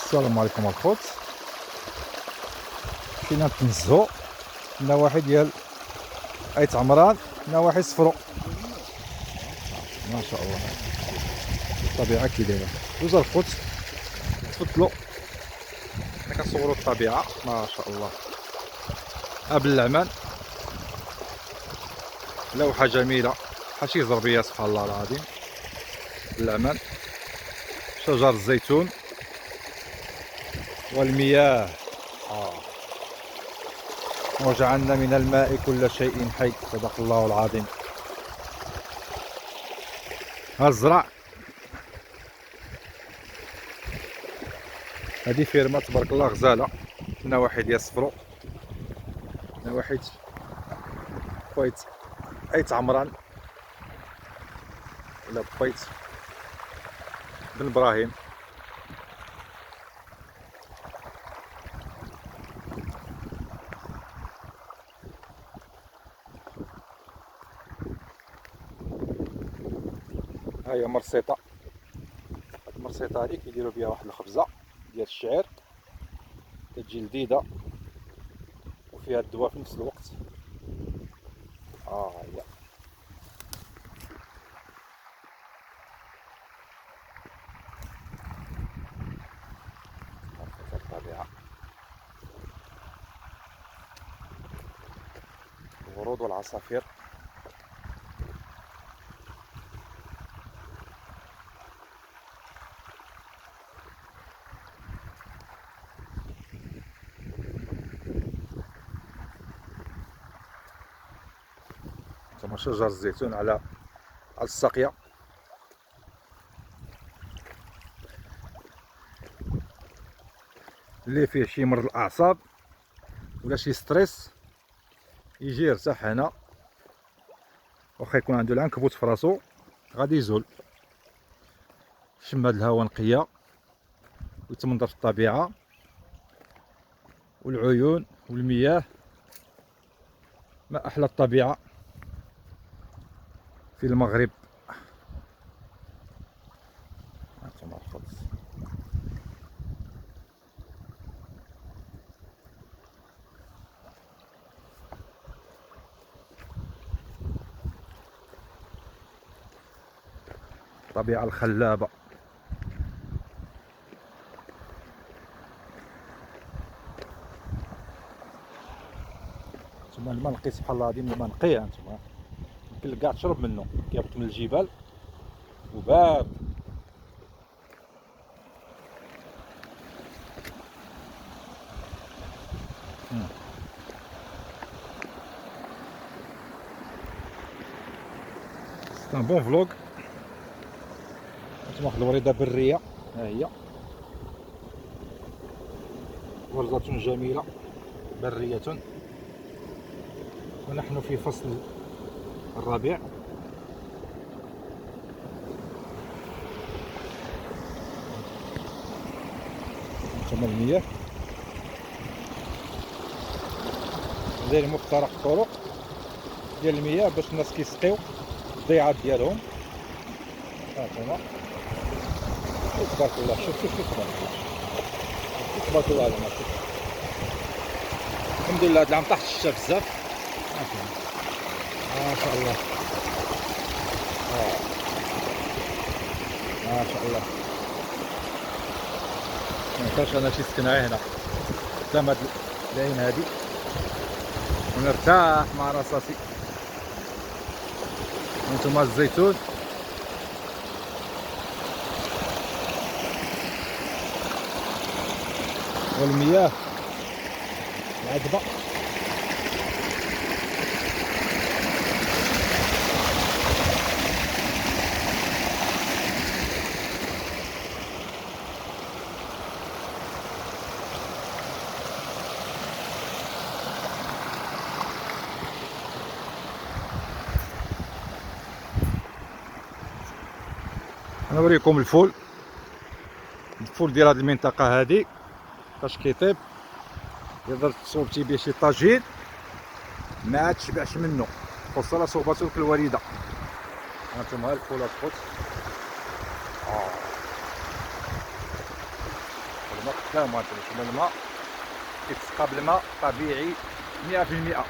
السلام عليكم الخوت. مشينا نتنزهو النواحي ديال ايت عمران، نواحي صفرو. ما شاء الله الطبيعه كي دايره. جوج الخوت تفضلوا، حنا كنصوروا الطبيعه ما شاء الله. ابل العمان لوحه جميله، حاشي زربيه سبحان الله العظيم. العمان شجر الزيتون والمياه. وجعلنا من الماء كل شيء حي، صدق الله العظيم. ها الزرع، هذه فيرما تبارك الله غزاله في النواحي ديال صفرو، نواحي بويت ايت عمران ولا بويت بن ابراهيم. ها هي مرسيطه، هاد المرسيطه هادي كيديروا بها واحد الخبزه ديال الشعير كتجي لذيذه وفيها الدواء في نفس الوقت. هي الطبيعه، الورود والعصافير. ثم شجر الزيتون على الساقيه. اللي فيه شي مرض الاعصاب ولا شي ستريس يجي يرتاح هنا، واخا يكون عنده العنكبوت في راسو غادي يزول. شم هاد الهواء نقيه ويتمنظر في الطبيعه والعيون والمياه. ما احلى الطبيعه في المغرب. هانتوما الخبز، الطبيعه الخلابه. ثم الماء نقي سبحان الله العظيم، الماء نقي. هانتوما يمكن كاع تشرب منه، كيهبط من الجبال وبارد. سي ان بون فلوغ. هانتوما واحد الوريده بريه، ها هي ورده جميله بريه، ونحن في فصل الربيع. هانتوما المياه داير مفترق طرق ديال المياه باش الناس كيسقيو الضيعات ديالهم. هانتوما تبارك الله، شوف تبارك الله، تبارك الله العظيم. الحمد لله هاد العام طاحت الشتا بزاف. هانتوما ما شاء الله، ما شاء الله. منقدرش انا شي سكن غير هنا قدام هاد العين هادي ونرتاح مع رصاصي. هانتوما الزيتون والمياه العذبة. انا نوريكم الفول ديال هذه المنطقه هذه فاش كيطيب. اذا صوبتي به شي طاجين ما تشبعش منه، خصوصا صوباتو لك الوريده. هانتوما الفول الخبز. الماء كامل غنتبدلوا الماء كيتسقى بالماء طبيعي 100%.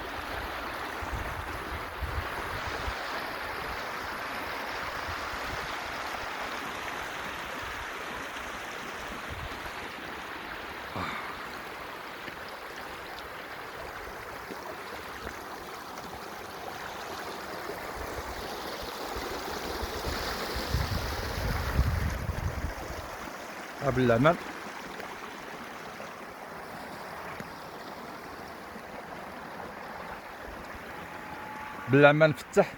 باللعمان باللعمان فتح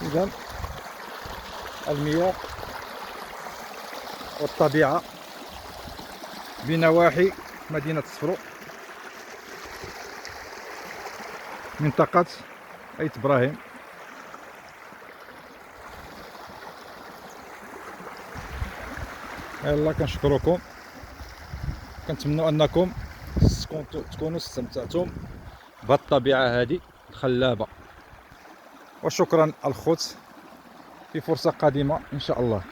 إذا المياه والطبيعة بنواحي مدينة الصفرو، منطقة أيت إبراهيم. يلا كنشكركم، كنتمنوا أنكم تكونوا استمتعتم بهاد الطبيعة هذه الخلابة. وشكرا الخوت، في فرصة قادمة إن شاء الله.